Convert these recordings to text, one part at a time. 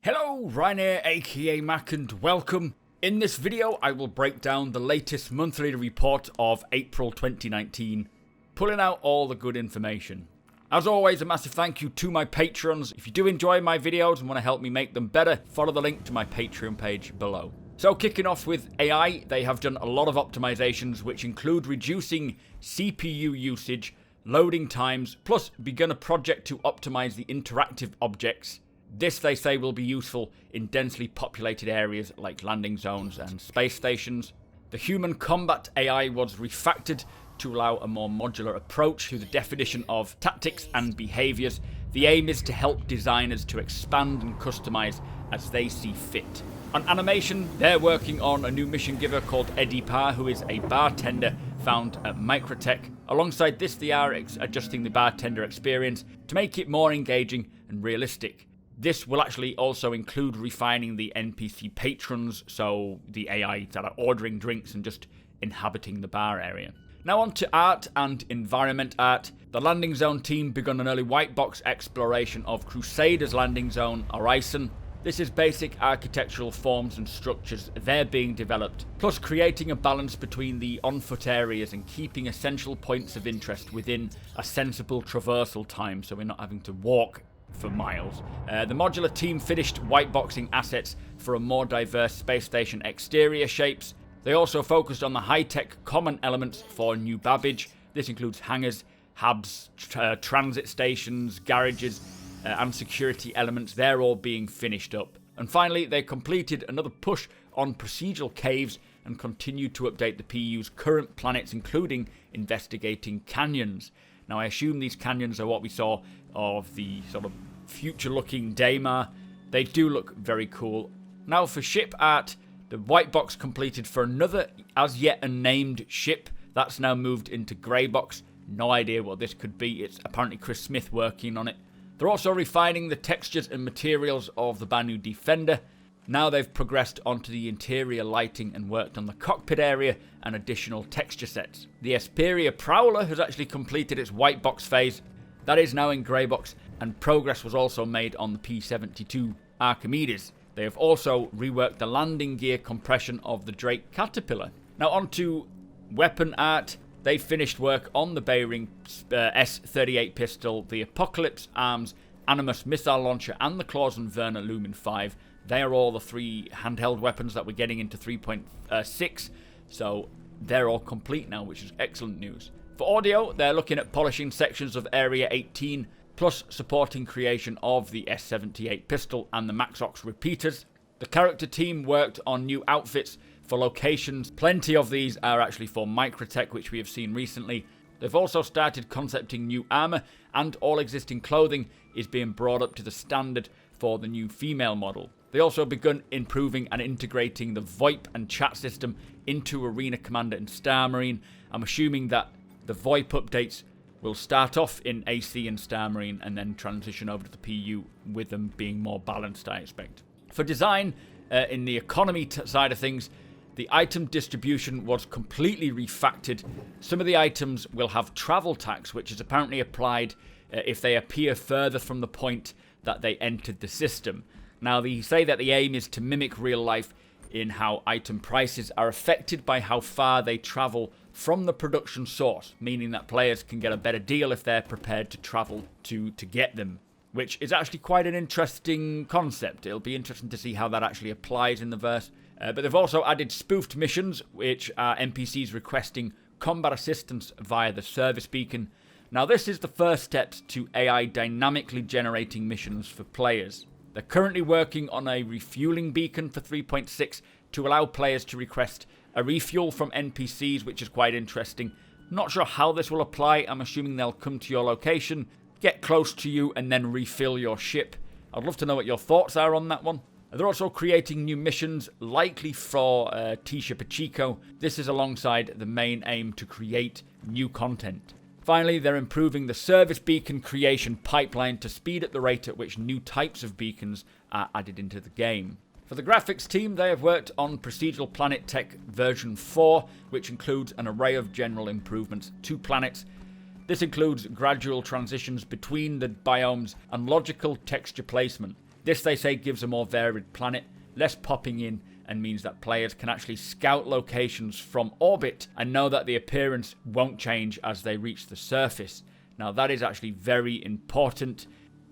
Hello, Ryan here, aka Mac, and welcome. In this video, I will break down the latest monthly report of April 2019, pulling out all the good information. As always, a massive thank you to my patrons. If you do enjoy my videos and want to help me make them better, follow the link to my Patreon page below. So kicking off with AI, they have done a lot of optimizations which include reducing CPU usage, loading times, plus begun a project to optimize the interactive objects. This, they say, will be useful in densely populated areas like landing zones and space stations. The human combat AI was refactored to allow a more modular approach to the definition of tactics and behaviors. The aim is to help designers to expand and customize as they see fit. On animation, they're working on a new mission giver called Eddie Parr, who is a bartender found at Microtech. Alongside this, they are adjusting the bartender experience to make it more engaging and realistic. This will actually also include refining the NPC patrons, so the AI that are ordering drinks and just inhabiting the bar area. Now on to art and environment art. The landing zone team begun an early white box exploration of Crusaders landing zone, Orison. This is basic architectural forms and structures they're being developed, plus creating a balance between the on-foot areas and keeping essential points of interest within a sensible traversal time so we're not having to walk for miles. The modular team finished whiteboxing assets for a more diverse space station exterior shapes. They also focused on the high-tech common elements for New Babbage. This includes hangars, hubs, transit stations, garages, and security elements. They're all being finished up. And finally, they completed another push on procedural caves and continued to update the PU's current planets, including investigating canyons. Now, I assume these canyons are what we saw of the sort of future-looking Daymar. They do look very cool. Now, for ship art, the white box completed for another as yet unnamed ship. That's now moved into grey box. No idea what this could be. It's apparently Chris Smith working on it. They're also refining the textures and materials of the Banu Defender. Now they've progressed onto the interior lighting and worked on the cockpit area and additional texture sets. The Esperia Prowler has actually completed its white box phase. That is now in grey box, and progress was also made on the P-72 Archimedes. They have also reworked the landing gear compression of the Drake Caterpillar. Now onto weapon art. They finished work on the Bayring S-38 pistol, the Apocalypse Arms, Animus missile launcher, and the Clausen Werner Lumen 5. They are all the three handheld weapons that we're getting into 3.6, so they're all complete now, which is excellent news. For audio, they're looking at polishing sections of Area 18, plus supporting creation of the S-78 pistol and the Maxox repeaters. The character team worked on new outfits for locations. Plenty of these are actually for Microtech, which we have seen recently. They've also started concepting new armor, and all existing clothing is being brought up to the standard for the new female model. They also begun improving and integrating the VoIP and chat system into Arena Commander and Star Marine. I'm assuming that the VoIP updates will start off in AC and Star Marine and then transition over to the PU, with them being more balanced, I expect. For design, in the economy side of things, the item distribution was completely refactored. Some of the items will have travel tax, which is apparently applied if they appear further from the point that they entered the system. Now, they say that the aim is to mimic real life in how item prices are affected by how far they travel from the production source, meaning that players can get a better deal if they're prepared to travel to get them, which is actually quite an interesting concept. It'll be interesting to see how that actually applies in the verse. But they've also added spoofed missions, which are NPCs requesting combat assistance via the service beacon. Now, this is the first step to AI dynamically generating missions for players. They're currently working on a refueling beacon for 3.6 to allow players to request a refuel from NPCs, which is quite interesting. Not sure how this will apply. I'm assuming they'll come to your location, get close to you, and then refill your ship. I'd love to know what your thoughts are on that one. They're also creating new missions, likely for Tisha Pacheco. This is alongside the main aim to create new content. Finally, they're improving the service beacon creation pipeline to speed up the rate at which new types of beacons are added into the game. For the graphics team, they have worked on Procedural Planet Tech version 4, which includes an array of general improvements to planets. This includes gradual transitions between the biomes and logical texture placement. This, they say, gives a more varied planet, less popping in, and means that players can actually scout locations from orbit and know that the appearance won't change as they reach the surface. Now, that is actually very important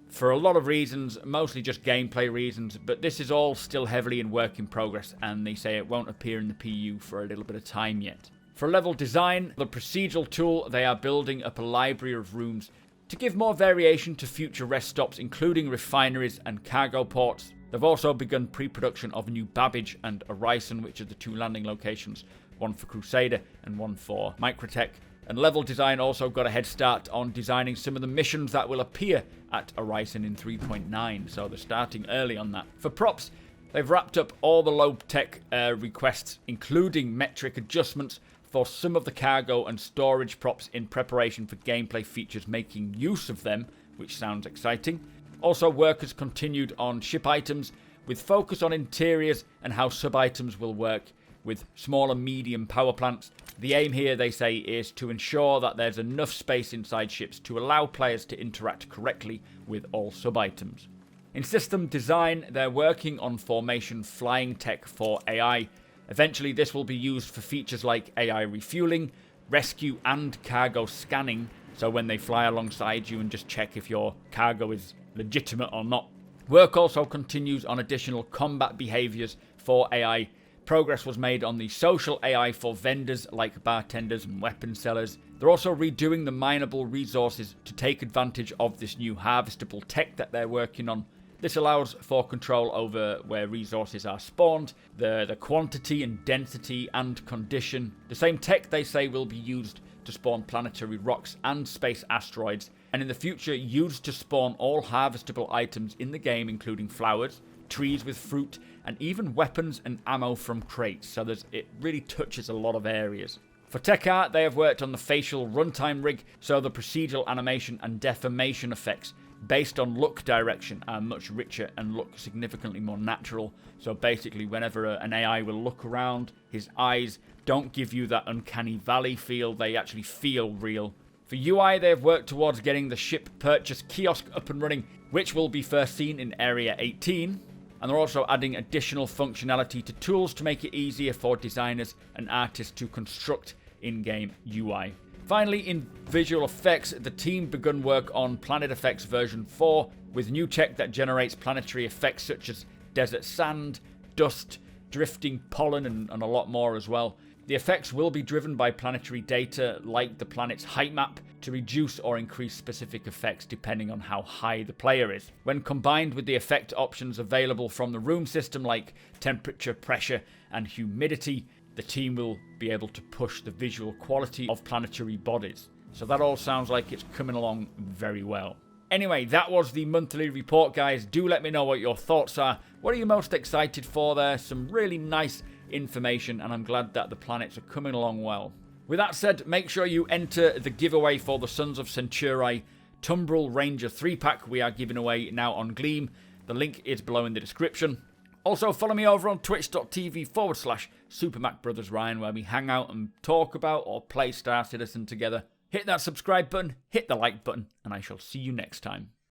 for a lot of reasons, mostly just gameplay reasons, but this is all still heavily in work in progress, and they say it won't appear in the PU for a little bit of time yet. For level design, the procedural tool, they are building up a library of rooms to give more variation to future rest stops, including refineries and cargo ports. They've also begun pre-production of new Babbage and Orison, which are the 2 landing locations, one for Crusader and one for Microtech. And level design also got a head start on designing some of the missions that will appear at Orison in 3.9, so they're starting early on that. For props, they've wrapped up all the low-tech requests, including metric adjustments for some of the cargo and storage props in preparation for gameplay features making use of them, which sounds exciting. Also, work has continued on ship items, with focus on interiors and how sub-items will work with small and medium power plants. The aim here, they say, is to ensure that there's enough space inside ships to allow players to interact correctly with all sub-items. In system design, they're working on formation flying tech for AI. Eventually, this will be used for features like AI refueling, rescue and cargo scanning, so when they fly alongside you and just check if your cargo is legitimate or not. Work also continues on additional combat behaviors for AI. Progress was made on the social AI for vendors like bartenders and weapon sellers. They're also redoing the mineable resources to take advantage of this new harvestable tech that they're working on. This allows for control over where resources are spawned, the quantity and density and condition. The same tech, they say, will be used to spawn planetary rocks and space asteroids, and in the future used to spawn all harvestable items in the game, including flowers, trees with fruit, and even weapons and ammo from crates, so it really touches a lot of areas. For tech art, they have worked on the facial runtime rig, so the procedural animation and deformation effects based on look direction are much richer and look significantly more natural. So basically, whenever an AI will look around, his eyes don't give you that uncanny valley feel, they actually feel real. For UI, they have worked towards getting the ship purchase kiosk up and running, which will be first seen in Area 18. And they're also adding additional functionality to tools to make it easier for designers and artists to construct in-game UI. Finally, in visual effects, the team begun work on Planet Effects version 4 with new tech that generates planetary effects such as desert sand, dust, drifting pollen, and a lot more as well. The effects will be driven by planetary data like the planet's height map to reduce or increase specific effects depending on how high the player is. When combined with the effect options available from the room system like temperature, pressure, and humidity, the team will be able to push the visual quality of planetary bodies. So that all sounds like it's coming along very well. Anyway, that was the monthly report, guys. Do let me know what your thoughts are. What are you most excited for there? Some really nice information, and I'm glad that the planets are coming along well. With that said, make sure you enter the giveaway for the Sons of Centauri Tumbril Ranger 3-pack we are giving away now on Gleam. The link is below in the description. Also, follow me over on twitch.tv/supermacbrothers where we hang out and talk about or play Star Citizen together. Hit that subscribe button, hit the like button, and I shall see you next time.